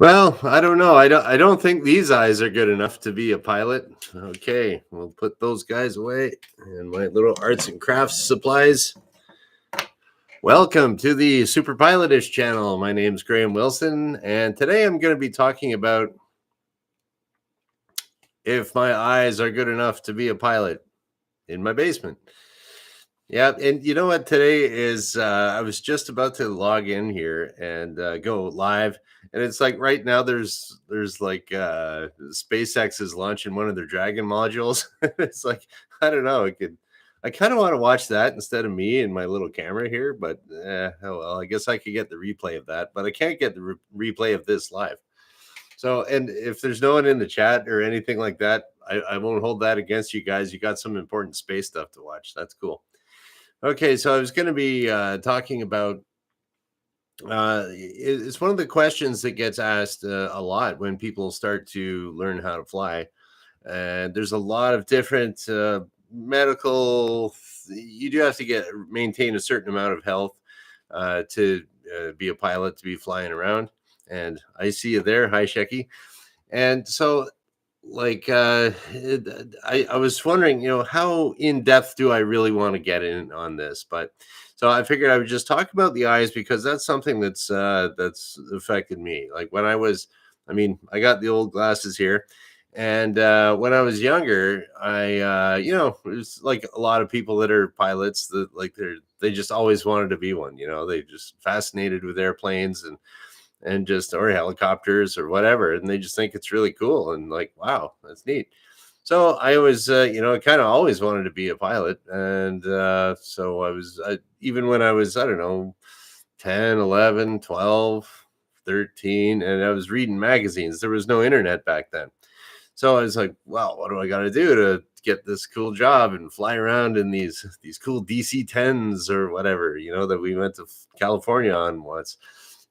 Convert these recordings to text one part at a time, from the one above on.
Well, I don't know. I don't think these eyes are good enough to be a pilot. Okay, we'll put those guys away and my little arts and crafts supplies. Welcome to the Superpilotish channel. My name's Graham Wilson, and today I'm going to be talking about if my eyes are good enough to be a pilot in my basement. Yeah, and you know what? Today is I was just about to log in here and go live, and it's like right now there's like SpaceX is launching one of their Dragon modules. It's like I don't know. I kind of want to watch that instead of me and my little camera here, but oh well. I guess I could get the replay of that, but I can't get the replay of this live. So, and if there's no one in the chat or anything like that, I won't hold that against you guys. You got some important space stuff to watch. That's cool. Okay, so I was going to be talking about it's one of the questions that gets asked a lot when people start to learn how to fly. And there's a lot of different medical. You do have to maintain a certain amount of health to be a pilot, to be flying around. And I see you there. Hi, Shecky. And so like I was wondering, how in depth do I really want to get in on this? But so I figured I would just talk about the eyes because that's something that's affected me. Like when I got the old glasses here, and when I was younger, it was like a lot of people that are pilots that like they just always wanted to be one. They just fascinated with airplanes and just or helicopters or whatever, and they just think it's really cool and like, wow, that's neat. So I was kind of always wanted to be a pilot, and so even when I was, I don't know, 10, 11, 12, 13, and I was reading magazines. There was no internet back then, so I was like, well, what do I got to do to get this cool job and fly around in these cool DC-10s or whatever, that we went to California on once.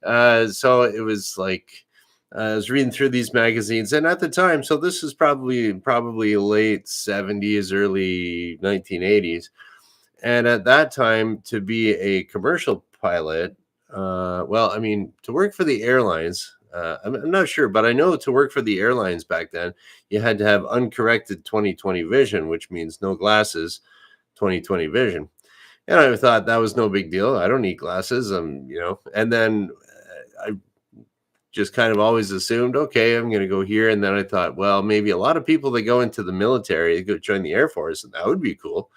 So it was like I was reading through these magazines, and at the time, so this is probably late 70s, early 1980s, and at that time, to be a commercial pilot, to work for the airlines. I'm not sure, but I know to work for the airlines back then, you had to have uncorrected 20/20 vision, which means no glasses, 20/20 vision. And I thought that was no big deal. I don't need glasses. And then I just kind of always assumed, okay, I'm going to go here. And then I thought, well, maybe a lot of people that go into the military, go join the Air Force, and that would be cool.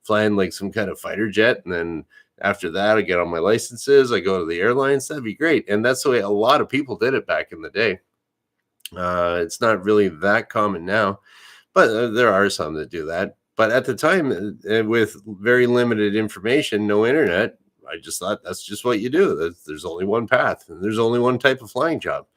Flying like some kind of fighter jet. And then after that, I get all my licenses. I go to the airlines. That'd be great. And that's the way a lot of people did it back in the day. It's not really that common now, but there are some that do that. But at the time, with very limited information, no internet, I just thought that's just what you do. There's only one path, and there's only one type of flying job.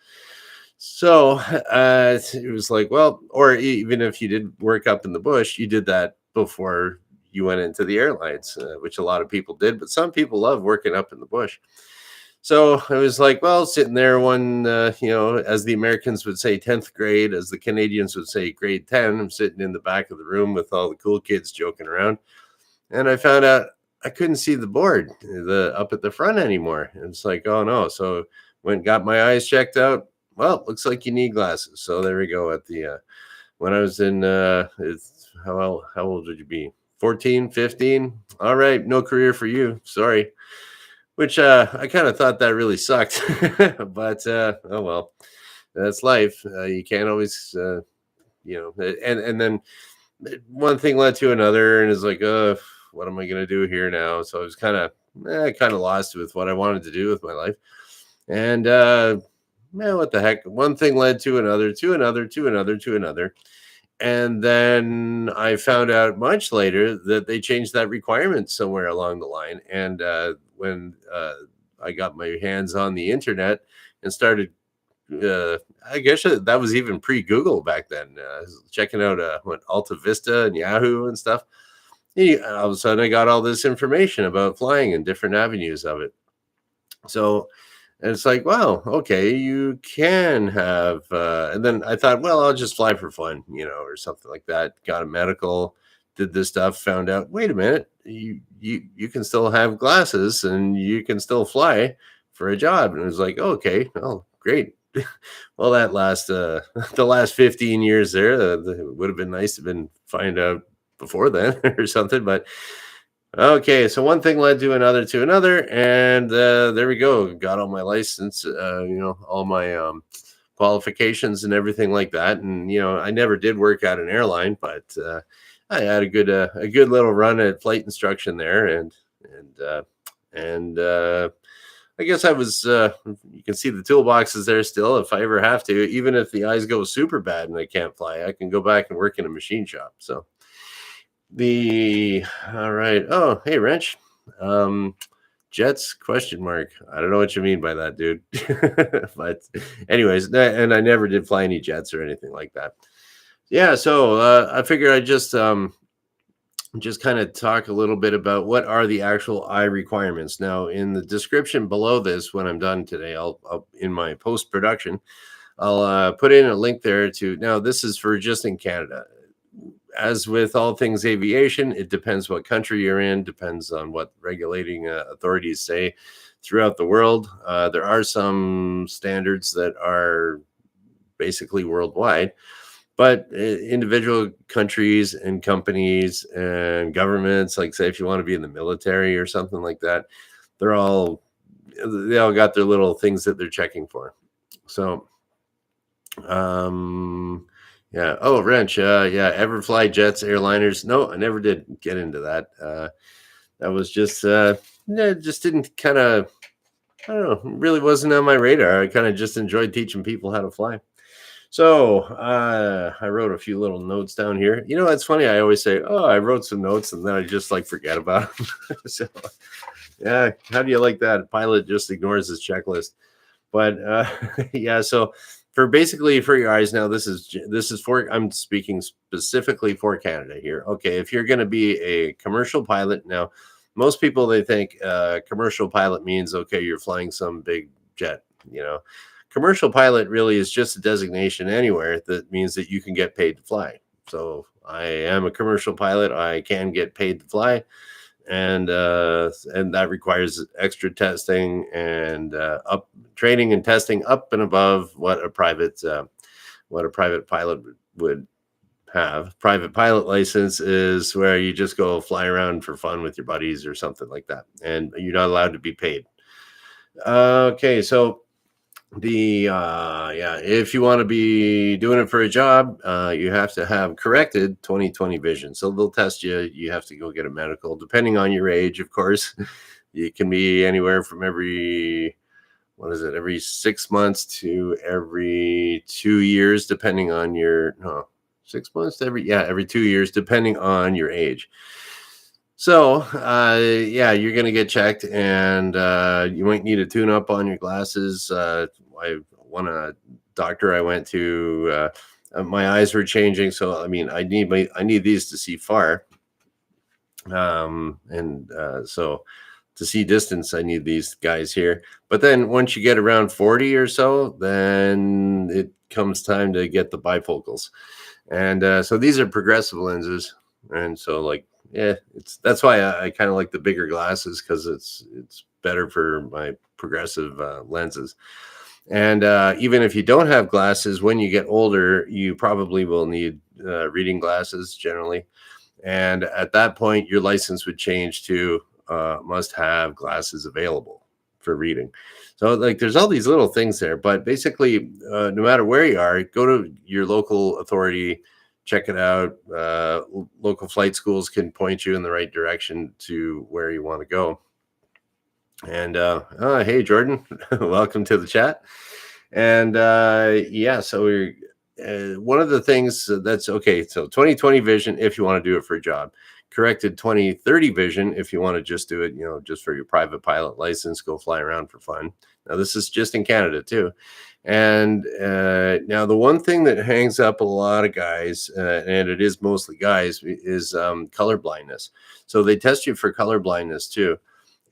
So it was like, well, or even if you did work up in the bush, you did that before you went into the airlines, which a lot of people did. But some people love working up in the bush. So I was like, well, sitting there as the Americans would say, 10th grade, as the Canadians would say, grade 10. I'm sitting in the back of the room with all the cool kids joking around. And I found out I couldn't see the board up at the front anymore. And it's like, oh no. So got my eyes checked out. Well, looks like you need glasses. So there we go. When I was in, how old would you be? 14, 15? All right. No career for you. Sorry. Which I kind of thought that really sucked, but oh well, that's life. You can't always, and then one thing led to another, and it's like, what am I going to do here now? So I was kind of lost with what I wanted to do with my life, and what the heck? One thing led to another, to another, to another, to another. And then I found out much later that they changed that requirement somewhere along the line. And when I got my hands on the internet and started, I guess that was even pre-Google back then, checking out Alta Vista and Yahoo and stuff. All of a sudden, I got all this information about flying and different avenues of it. So it's like, wow, okay, you can have, and then I thought, well, I'll just fly for fun, or something like that. Got a medical, did this stuff, found out, wait a minute, you can still have glasses and you can still fly for a job. And it was like, okay, oh, great. well, that last the last 15 years there, it would have been nice to have been find out before then or something. But okay, so one thing led to another, and there we go. Got all my license, all my qualifications and everything like that. And I never did work at an airline, but I had a good little run at flight instruction there, and I guess I was. You can see the toolboxes there still. If I ever have to, even if the eyes go super bad and I can't fly, I can go back and work in a machine shop. So the all right. Oh, hey, Wrench. Um, Jets question mark. I don't know what you mean by that, dude. But anyways, and I never did fly any jets or anything like that. Yeah, so I figured I'd just kind of talk a little bit about what are the actual eye requirements. Now, in the description below this, when I'm done today, I'll in my post production, I'll put in a link there to. Now, this is for just in Canada. As with all things aviation, it depends what country you're in, depends on what regulating authorities say throughout the world. There are some standards that are basically worldwide, but individual countries and companies and governments, like say if you want to be in the military or something like that, they all got their little things that they're checking for. So yeah. Oh, Wrench. Yeah. Ever fly jets, airliners? No, I never did get into that. That was just, just didn't kind of, I don't know, really wasn't on my radar. I kind of just enjoyed teaching people how to fly. So I wrote a few little notes down here. It's funny. I always say, oh, I wrote some notes and then I just like forget about them. So yeah. How do you like that? A pilot just ignores his checklist. But yeah, so for your eyes now, this is for, I'm speaking specifically for Canada here. Okay, if you're going to be a commercial pilot now, most people they think commercial pilot means okay, you're flying some big jet. Commercial pilot really is just a designation anywhere that means that you can get paid to fly. So I am a commercial pilot. I can get paid to fly. And that requires extra testing and up training and testing up and above what a private pilot would have. Private pilot license is where you just go fly around for fun with your buddies or something like that, and you're not allowed to be paid. Okay, so if you want to be doing it for a job, you have to have corrected 20/20 vision. So they'll test you. You have to go get a medical, depending on your age, of course. It can be anywhere from every 6 months to every 2 years, depending on your 6 months to every 2 years, depending on your age. So, you're going to get checked, and you might need a tune-up on your glasses. A doctor I went to, my eyes were changing, so I mean, I need these to see far, so to see distance, I need these guys here. But then once you get around 40 or so, then it comes time to get the bifocals, and so these are progressive lenses, and so that's why I kind of like the bigger glasses, because it's better for my progressive lenses. And even if you don't have glasses, when you get older, you probably will need reading glasses generally. And at that point, your license would change to must have glasses available for reading. So there's all these little things there, but basically, no matter where you are, go to your local authority, check it out. Local flight schools can point you in the right direction to where you want to go. And hey, Jordan, welcome to the chat. And so we're one of the things that's okay. So 20/20 vision if you want to do it for a job. Corrected 20/30 vision if you want to just do it, just for your private pilot license, go fly around for fun. Now this is just in Canada too. And now the one thing that hangs up a lot of guys, and it is mostly guys, is color blindness. So they test you for color blindness too.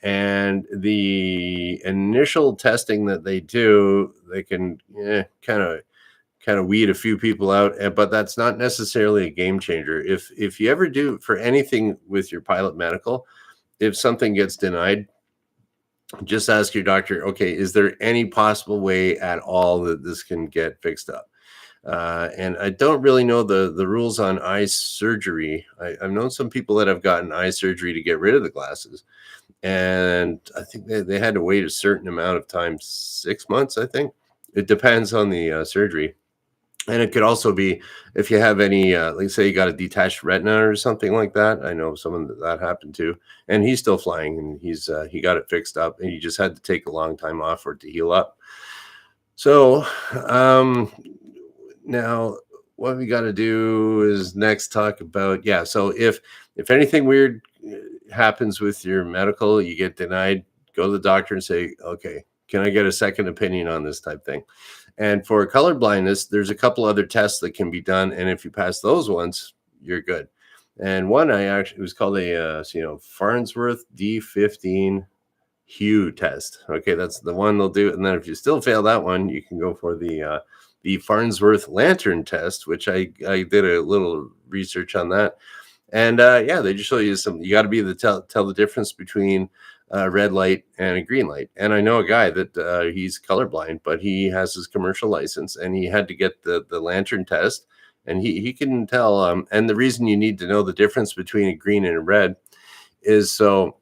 And the initial testing that they do, they can kind of weed a few people out, but that's not necessarily a game changer. If you ever do for anything with your pilot medical, if something gets denied, just ask your doctor, okay, is there any possible way at all that this can get fixed up? And I don't really know the rules on eye surgery. I've known some people that have gotten eye surgery to get rid of the glasses, and I think they had to wait a certain amount of time, 6 months, I think. It depends on the surgery. And it could also be if you have any, like say you got a detached retina or something like that. I know someone that happened to, and he's still flying, and he got it fixed up, and he just had to take a long time off for it to heal up. So now what we got to do is next talk about, yeah. So if anything weird happens with your medical, you get denied, go to the doctor and say, okay, can I get a second opinion on this type thing? And for color blindness, there's a couple other tests that can be done, and if you pass those ones, you're good. And one I actually, it was called a Farnsworth D15 hue test. Okay, that's the one they'll do. And then if you still fail that one, you can go for the Farnsworth lantern test, which I did a little research on that. And yeah, they just show you some. You got to be able to tell the difference between a red light and a green light. And I know a guy that he's colorblind, but he has his commercial license, and he had to get the lantern test, and he can tell. And the reason you need to know the difference between a green and a red is so.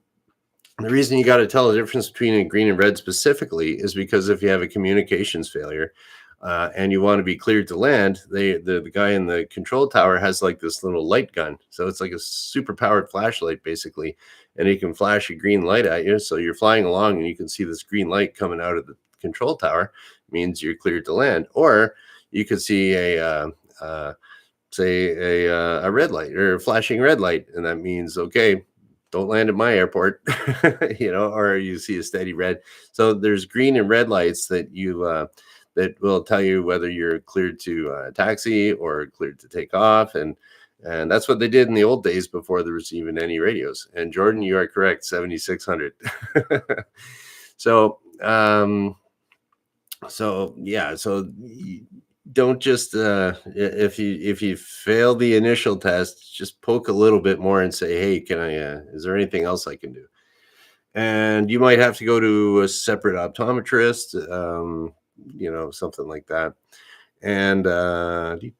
The reason you got to tell the difference between a green and red specifically is because if you have a communications failure, and you want to be cleared to land, the guy in the control tower has like this little light gun. So it's like a super powered flashlight basically, and he can flash a green light at you. So you're flying along and you can see this green light coming out of the control tower, means you're cleared to land. Or you could see say a red light or a flashing red light, and that means okay, don't land at my airport, or you see a steady red. So there's green and red lights that that will tell you whether you're cleared to taxi or cleared to take off. And that's what they did in the old days before there was even any radios. And Jordan, you are correct, 7,600. So, so don't just if you fail the initial test, just poke a little bit more and say, hey, can I is there anything else I can do? And you might have to go to a separate optometrist, something like that. And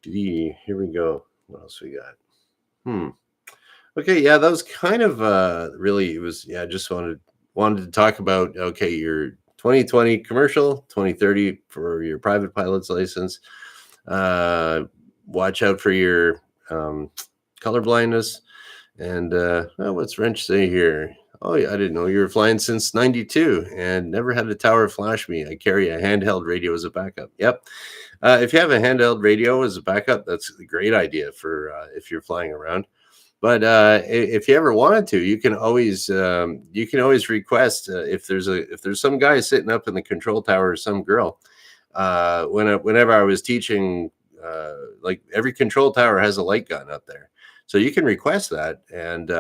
here we go. What else we got? Okay, yeah, that was kind of really, it was, yeah, just wanted to talk about, okay, your 2020 commercial, 2030 for your private pilot's license. Watch out for your color blindness. And what's Wrench say here? Oh, yeah, I didn't know you were flying since 92 and never had a tower flash me. I carry a handheld radio as a backup. Yep. If you have a handheld radio as a backup, that's a great idea for if you're flying around. But if you ever wanted to, you can always request if there's some guy sitting up in the control tower or some girl. Whenever I was teaching, like every control tower has a light gun up there, so you can request that. And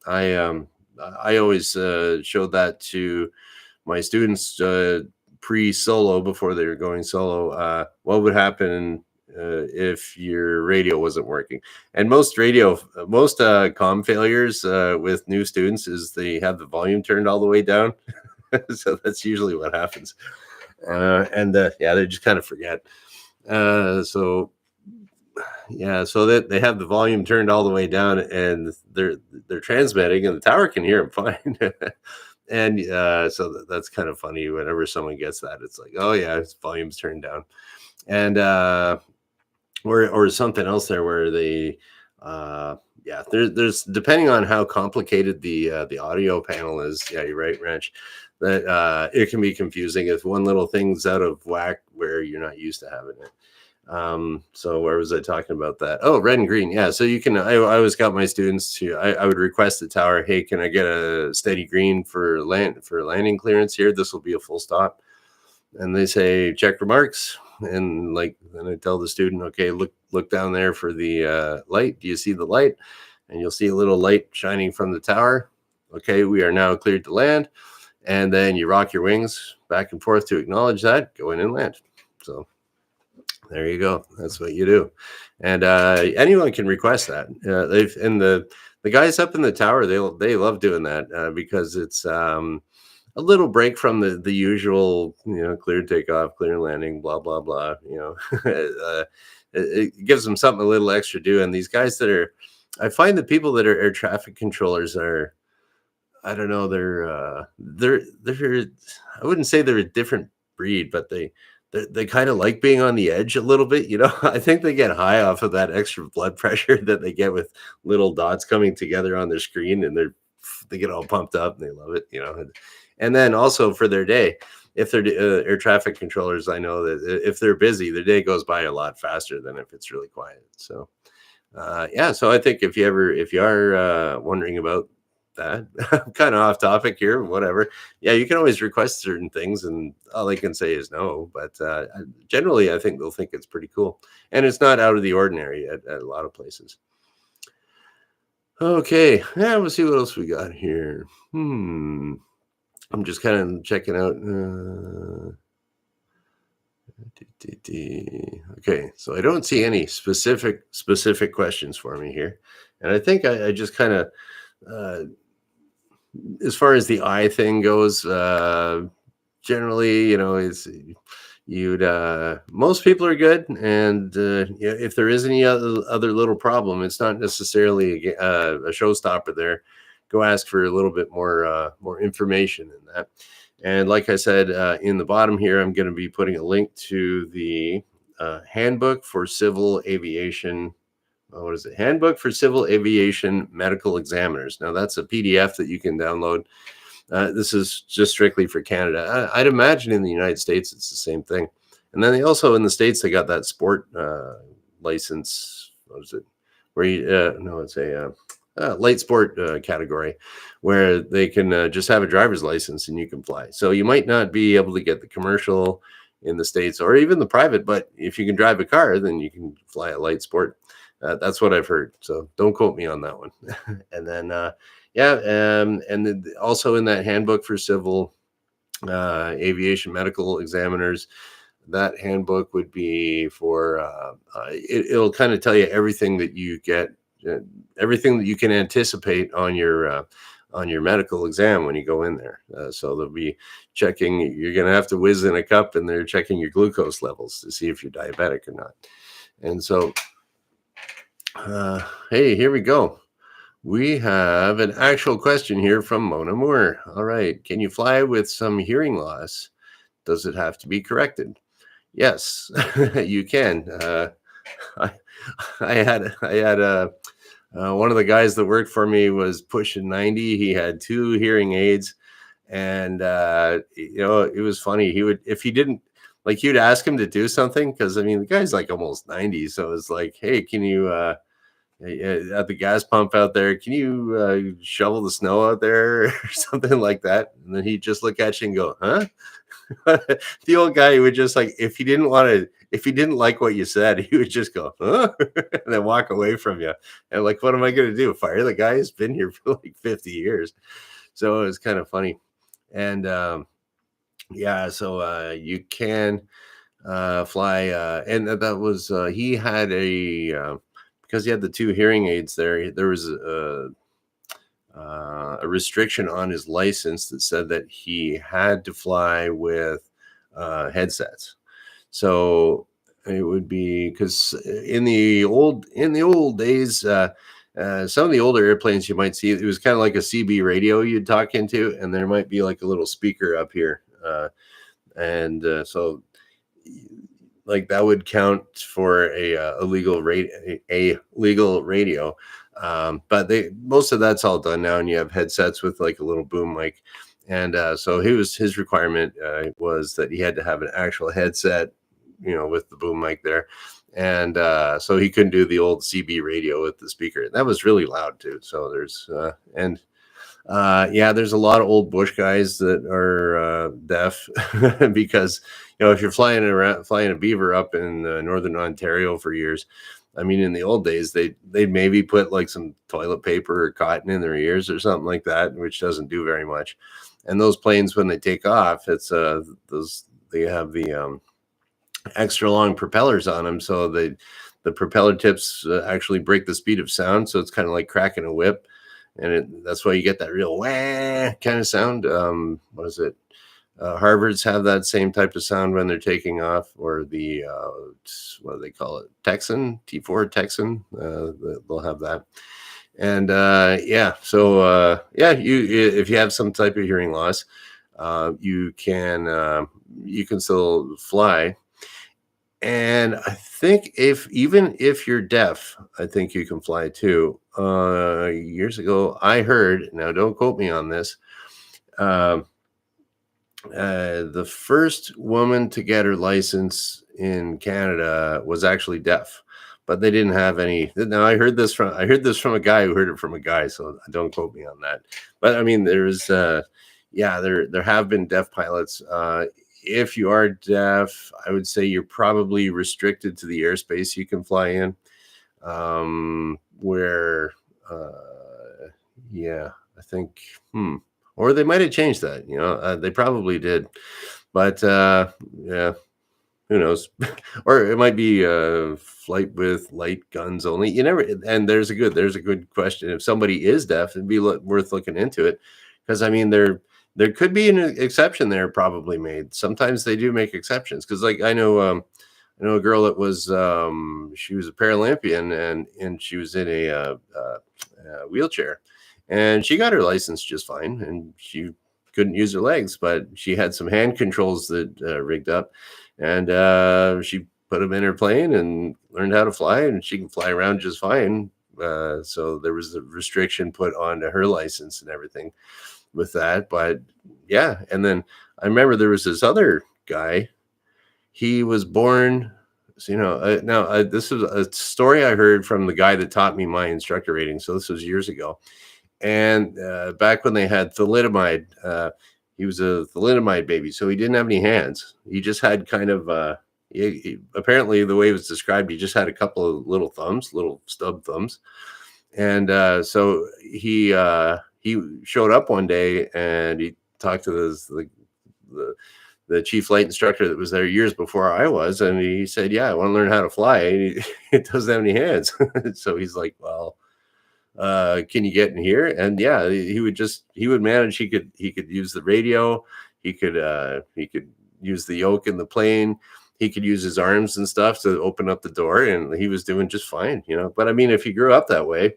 I always showed that to my students pre-solo, before they were going solo. What would happen if your radio wasn't working? And most comm failures with new students is they have the volume turned all the way down. So that's usually what happens. They just kind of forget. So that they have the volume turned all the way down, and they're transmitting, and the tower can hear them fine. And so that's kind of funny. Whenever someone gets that, it's like, oh yeah, his volume's turned down. And or something else there where they there's depending on how complicated the audio panel is. Yeah, you're right, Wrench. That it can be confusing if one little thing's out of whack where you're not used to having it. So where was I talking about that? Oh, red and green. Yeah. So you can, I always got my students to, I would request the tower, hey, can I get a steady green for landing clearance here? This will be a full stop. And they say, check remarks. And then I tell the student, okay, look down there for the light. Do you see the light? And you'll see a little light shining from the tower. Okay, we are now cleared to land. And then you rock your wings back and forth to acknowledge that, go in and land. So there you go. That's what you do. And anyone can request that. The guys up in the tower, they love doing that because it's a little break from the usual, clear takeoff, clear landing, blah blah blah. It gives them something a little extra to do. And these guys that are, I find the people that are air traffic controllers are, I don't know, they're I wouldn't say they're a different breed, but they kind of like being on the edge a litlittle bit. I think they get high off of that extra blood pressure that they get with little dots coming together on their screen, and they get all pumped up and they love it. And then also for their day, if they're air traffic controllers, I know that if they're busy, their day goes by a lot faster than if it's really quiet. So yeah, so I think if you are wondering about that, I'm kind of off topic here, whatever. Yeah, you can always request certain things, and all they can say is no. But generally, I think they'll think it's pretty cool, and it's not out of the ordinary at a lot of places. Okay, yeah, we'll see what else we got here. I'm just kind of checking out. Okay, so I don't see any specific questions for me here, and I think I just kind of, as far as the eye thing goes, generally, is you'd most people are good, and if there is any other little problem, it's not necessarily a showstopper. There, go ask for a little bit more information in that. And like I said, in the bottom here, I'm going to be putting a link to the Handbook for Civil Aviation. What is it? Handbook for Civil Aviation Medical Examiners. Now, that's a PDF that you can download. This is just strictly for Canada. I'd imagine in the United States, it's the same thing. And then they also, in the States, they got that sport license. What is it? Where you, no, it's a light sport category where they can just have a driver's license and you can fly. So you might not be able to get the commercial in the States or even the private, but if you can drive a car, then you can fly a light sport. That's what I've heard. So don't quote me on that one. And then, and then also in that Handbook for Civil Aviation Medical Examiners, that handbook would be for, it'll kind of tell you everything that you get, everything that you can anticipate on your medical exam when you go in there. So they'll be checking, you're going to have to whiz in a cup and they're checking your glucose levels to see if you're diabetic or not. And so, hey, here we go. We have an actual question here from Mona Moore. All right. Can you fly with some hearing loss? Does it have to be corrected? Yes, you can. I had one of the guys that worked for me was pushing 90. He had 2 hearing aids, and it was funny. He would, if he didn't, like, you'd ask him to do something, because I mean the guy's like almost 90, so it's like, hey, can you at the gas pump out there, can you shovel the snow out there or something like that? And then he'd just look at you and go, huh? The old guy would just, like, if he didn't like what you said, he would just go, huh? And then walk away from you. And like, what am I going to do? Fire the guy who's been here for like 50 years. So it was kind of funny. And yeah, so you can fly. And that was, he had because he had the 2 hearing aids there was a restriction on his license that said that he had to fly with headsets. So it would be, because in the old days, some of the older airplanes you might see, it was kind of like a CB radio you'd talk into, and there might be like a little speaker up here, and so like that would count for a legal radio. But most of that's all done now, and you have headsets with like a little boom mic. And so his requirement was that he had to have an actual headset, with the boom mic there. And so he couldn't do the old CB radio with the speaker. That was really loud too. So there's there's a lot of old bush guys that are deaf because, if you're flying a beaver up in northern Ontario for years, I mean, in the old days, they'd maybe put like some toilet paper or cotton in their ears or something like that, which doesn't do very much. And those planes, when they take off, it's they have the extra long propellers on them, so the propeller tips actually break the speed of sound. So it's kind of like cracking a whip. and that's why you get that real wah kind of sound. What is it? Harvards have that same type of sound when they're taking off, or the what do they call it? Texan T4 Texan. They'll have that, and yeah. So you if you have some type of hearing loss, you can still fly. And I think even if you're deaf, I think you can fly too. Years ago, I heard. Now, don't quote me on this. Um the first woman to get her license in Canada was actually deaf, but they didn't have any. Now I heard this from a guy who heard it from a guy, so don't quote me on that. But I mean, yeah, there have been deaf pilots. If you are deaf, I would say you're probably restricted to the airspace you can fly in. Where, yeah, I think. Or they might have changed that, they probably did. But yeah, who knows? Or it might be flight with light guns only. You never. And there's a good question. If somebody is deaf, it'd be worth looking into it, because I mean there could be an exception there probably made. Sometimes they do make exceptions, because like I know a girl that was she was a Paralympian, and she was in a wheelchair, and she got her license just fine, and she couldn't use her legs, but she had some hand controls that rigged up, and she put them in her plane and learned how to fly, and she can fly around just fine. So there was a restriction put onto her license and everything with that. But yeah, and then I remember there was this other guy. He was born, so, this is a story I heard from the guy that taught me my instructor rating. So this was years ago. And back when they had thalidomide, he was a thalidomide baby, so he didn't have any hands. He just had kind of, apparently the way it was described, he just had a couple of little thumbs, little stub thumbs. And so he showed up one day, and he talked to the chief flight instructor that was there years before I was, and he said, "Yeah, I want to learn how to fly." And he doesn't have any hands. So he's like, "Well, can you get in here?" And yeah, he would manage. He could use the radio. He could use the yoke in the plane. He could use his arms and stuff to open up the door, and he was doing just fine, But I mean, if you grew up that way,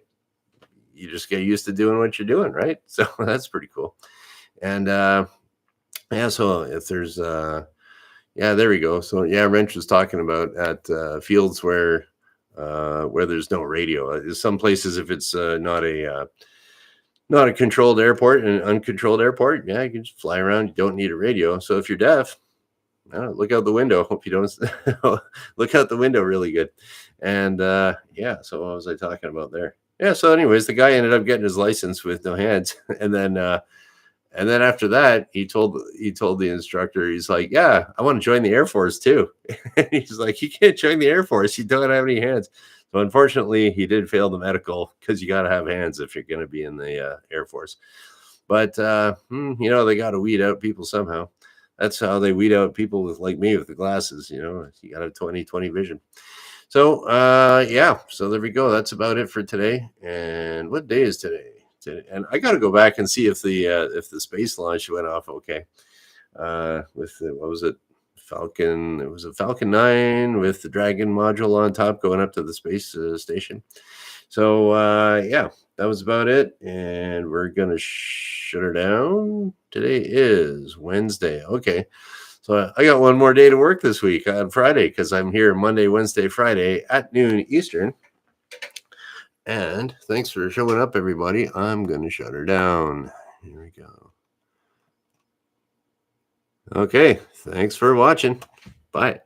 you just get used to doing what you're doing, right? So that's pretty cool. And yeah, so if there's yeah, there we go. So yeah, Wrench was talking about at fields where there's no radio. Some places, if it's not a controlled airport, an uncontrolled airport, yeah, you can just fly around. You don't need a radio. So if you're deaf, look out the window. Hope you don't look out the window really good. And yeah, so what was I talking about there? Yeah, so anyways, the guy ended up getting his license with no hands. And then after that, he told the instructor, he's like, "Yeah, I want to join the Air Force too." And he's like, "You can't join the Air Force. You don't have any hands." So unfortunately, he did fail the medical, because you got to have hands if you're going to be in the Air Force. But they got to weed out people somehow. That's how they weed out people like me with the glasses. You got to have 20/20 vision. So yeah, so there we go. That's about it for today. And what day is today? And I got to go back and see if the space launch went off okay. With what was it? Falcon. It was a Falcon 9 with the Dragon module on top going up to the space station. So yeah, that was about it. And we're gonna shut her down. Today is Wednesday. Okay. So I got one more day to work this week on Friday, because I'm here Monday, Wednesday, Friday at noon Eastern. And thanks for showing up, everybody. I'm going to shut her down. Here we go. Okay. Thanks for watching. Bye.